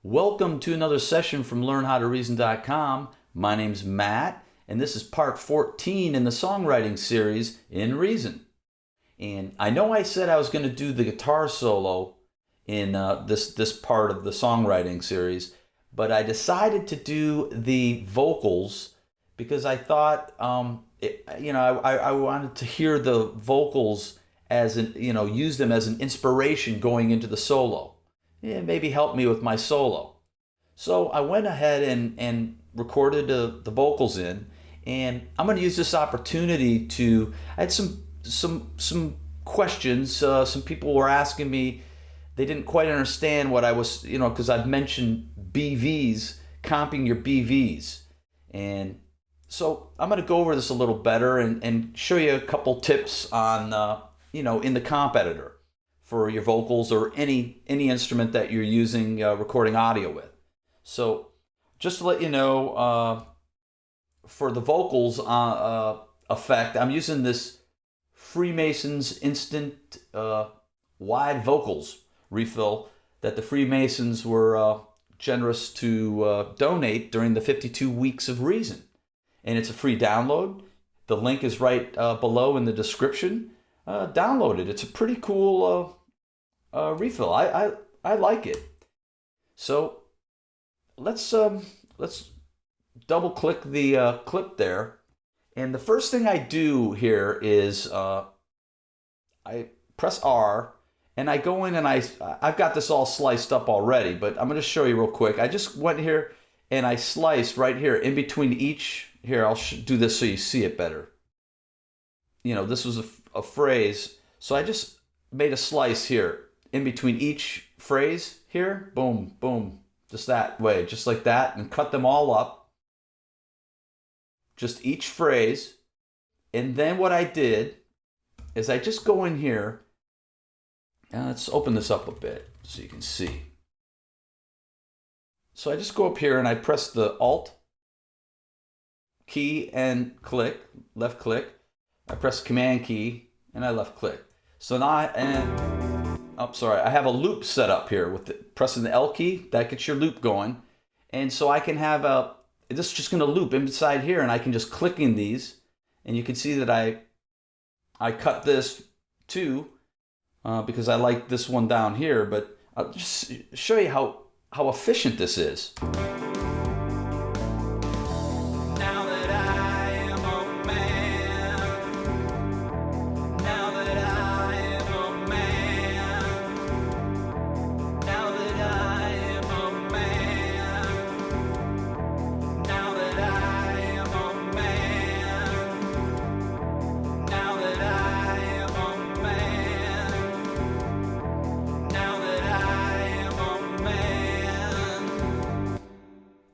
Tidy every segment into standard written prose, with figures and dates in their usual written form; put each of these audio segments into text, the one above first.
Welcome to another session from LearnHowToReason.com. My name's Matt, and this is part 14 in the songwriting series in Reason. And I know I said I was going to do the guitar solo in this part of the songwriting series, but I decided to do the vocals because I thought, I wanted to hear the vocals as use them as an inspiration going into the solo. Maybe help me with my solo. So I went ahead and recorded the vocals in, and I'm going to use this opportunity to. I had some questions. Some people were asking me. They didn't quite understand what I was, because I've mentioned BVs, comping your BVs, and so I'm going to go over this a little better and show you a couple tips on, in the comp editor for your vocals or any instrument that you're using recording audio with. So just to let you know, for the vocals effect, I'm using this Freemasons instant wide vocals refill that the Freemasons were generous to donate during the 52 weeks of Reason. And it's a free download. The link is right below in the description. Download it. It's a pretty cool refill. I like it. So let's double click the clip there, and the first thing I do here is I press R and I go in and I've got this all sliced up already, but I'm going to show you real quick. I just went here and I sliced right here in between each. Here, I'll do this so you see it better. This was a phrase, so I just made a slice here in between each phrase here. Boom, boom, just that way, just like that, and cut them all up. Just each phrase. And then what I did is I just go in here, and let's open this up a bit so you can see. So I just go up here and I press the Alt key and click, left click. I press Command key and I left click. So now I have a loop set up here with pressing the L key. That gets your loop going. And so I can have this is just going to loop inside here, and I can just click in these, and you can see that I cut this too because I like this one down here, but I'll just show you how efficient this is.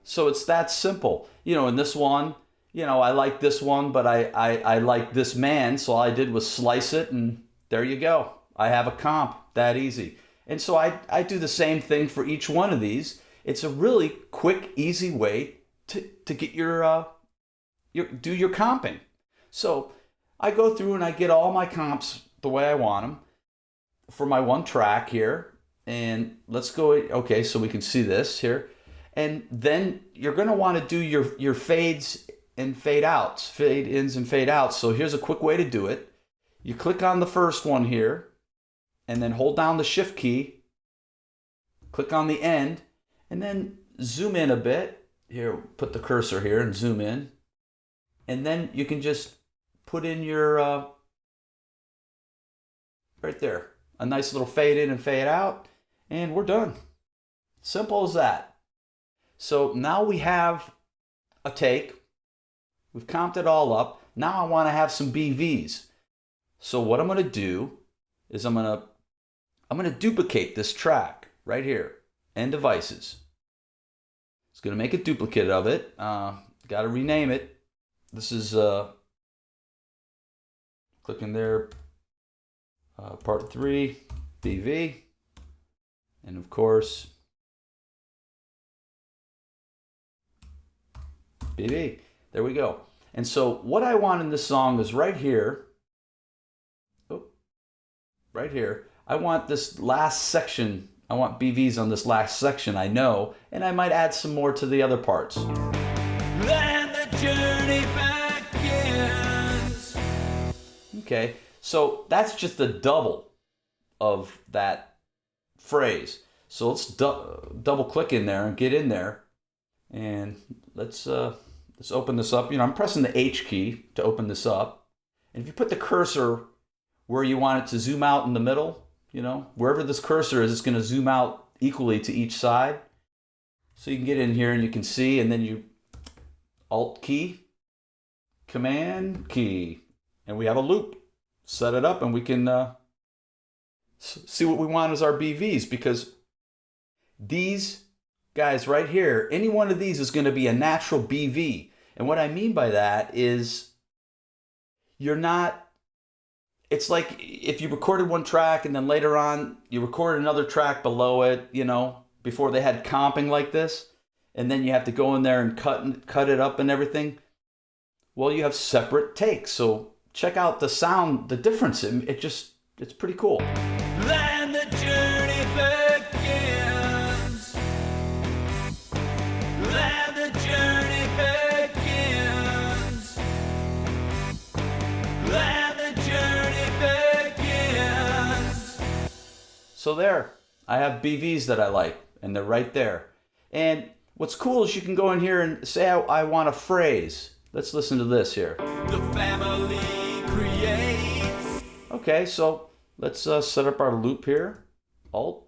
So it's that simple. In this one, I like this one, but I like this man, so all I did was slice it, and there you go. I have a comp, that easy. And so I do the same thing for each one of these. It's a really quick, easy way to get do your comping. So I go through and I get all my comps the way I want them for my one track here. And let's go, okay, so we can see this here. And then you're going to want to do your fades and fade outs, fade ins and fade outs. So here's a quick way to do it. You click on the first one here, and then hold down the Shift key, click on the end, and then zoom in a bit. Here, put the cursor here and zoom in. And then you can just put in your, right there, a nice little fade in and fade out, and we're done. Simple as that. So now we have a take. We've comped it all up. Now I want to have some BVs. So what I'm going to do is I'm going to duplicate this track right here, and devices. It's going to make a duplicate of it. Got to rename it. This is clicking there. Part 3 BV, and of course BB. There we go. And so what I want in this song is right here. Oh, right here. I want this last section I want BVs on this last section, I know, and I might add some more to the other parts. Then the journey begins. Okay, so that's just a double of that phrase. So let's double click in there and get in there, and let's open this up. I'm pressing the H key to open this up, and if you put the cursor where you want it to zoom out in the middle, wherever this cursor is, it's going to zoom out equally to each side. So you can get in here and you can see, and then you Alt key, Command key, and we have a loop. Set it up and we can see what we want as our BVs, because these guys right here, any one of these is going to be a natural BV. And what I mean by that is it's like if you recorded one track and then later on you recorded another track below it, before they had comping like this, and then you have to go in there and cut it up and everything. Well, you have separate takes. So check out the sound, the difference. It's pretty cool. Then the journey begins. Then the journey begins. Then the journey begins. So there, I have BVs that I like, and they're right there. And what's cool is you can go in here and say I want a phrase. Let's listen to this here. The family creates. Okay, so let's set up our loop here. Alt,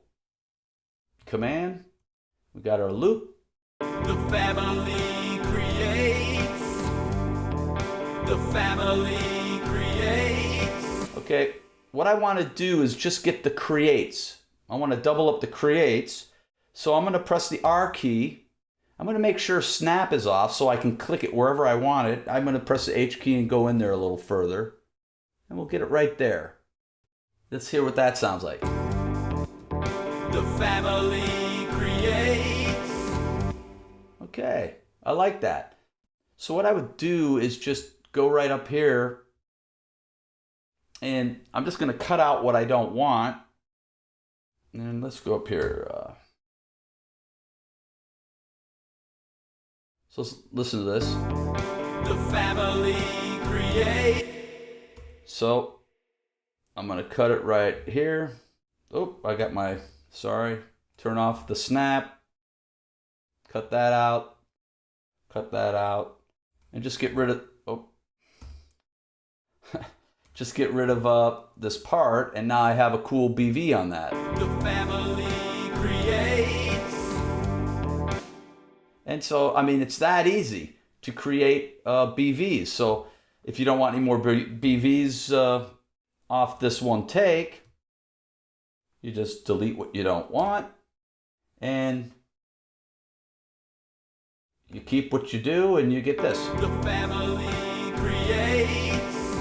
Command. We got our loop. The family creates. The family creates. Okay, what I want to do is just get the creates. I want to double up the creates. So I'm going to press the R key. I'm going to make sure snap is off so I can click it wherever I want it. I'm going to press the H key and go in there a little further. And we'll get it right there. Let's hear what that sounds like. The family creates. Okay, I like that. So what I would do is just go right up here, and I'm just going to cut out what I don't want. And let's go up here. So let's listen to this. The family create. So I'm going to cut it right here. Oh, I got turn off the snap. Cut that out. Cut that out. And just get rid of, just get rid of this part, and now I have a cool BV on that. The family creates. And so, it's that easy to create BVs. So if you don't want any more BVs off this one take, you just delete what you don't want, and you keep what you do, and you get this. The family creates.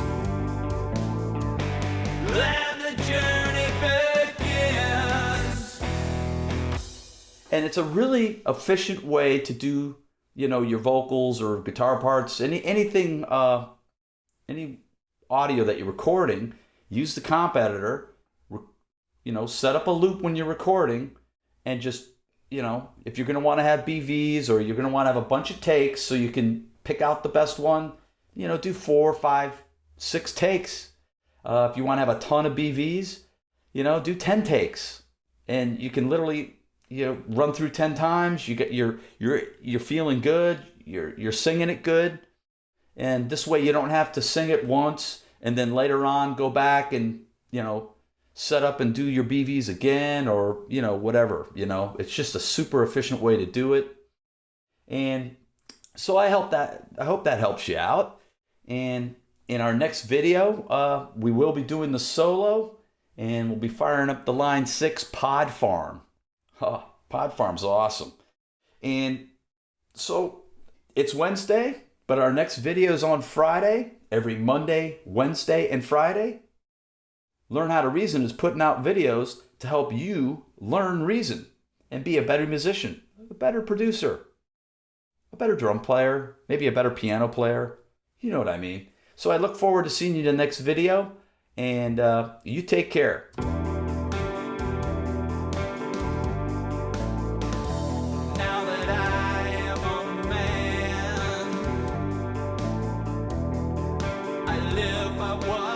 Then the journey begins. And it's a really efficient way to do, your vocals or guitar parts, anything, any audio that you're recording. Use the comp editor, set up a loop when you're recording, and just, if you're going to want to have BVs or you're going to want to have a bunch of takes so you can pick out the best one, do 4, 5, 6 takes. If you want to have a ton of BVs, do 10 takes, and you can literally, run through 10 times. You get you're feeling good. You're singing it good, and this way you don't have to sing it once and then later on go back and set up and do your BVs again, or whatever. It's just a super efficient way to do it. And so I hope that helps you out. And in our next video, we will be doing the solo, and we'll be firing up the line 6 Pod Farm. Oh, Pod Farm's awesome. And so it's Wednesday, but our next video is on Friday. Every Monday, Wednesday, and Friday. Learn How to Reason is putting out videos to help you learn reason and be a better musician, a better producer, a better drum player, maybe a better piano player. You know what I mean. So I look forward to seeing you in the next video, and you take care. what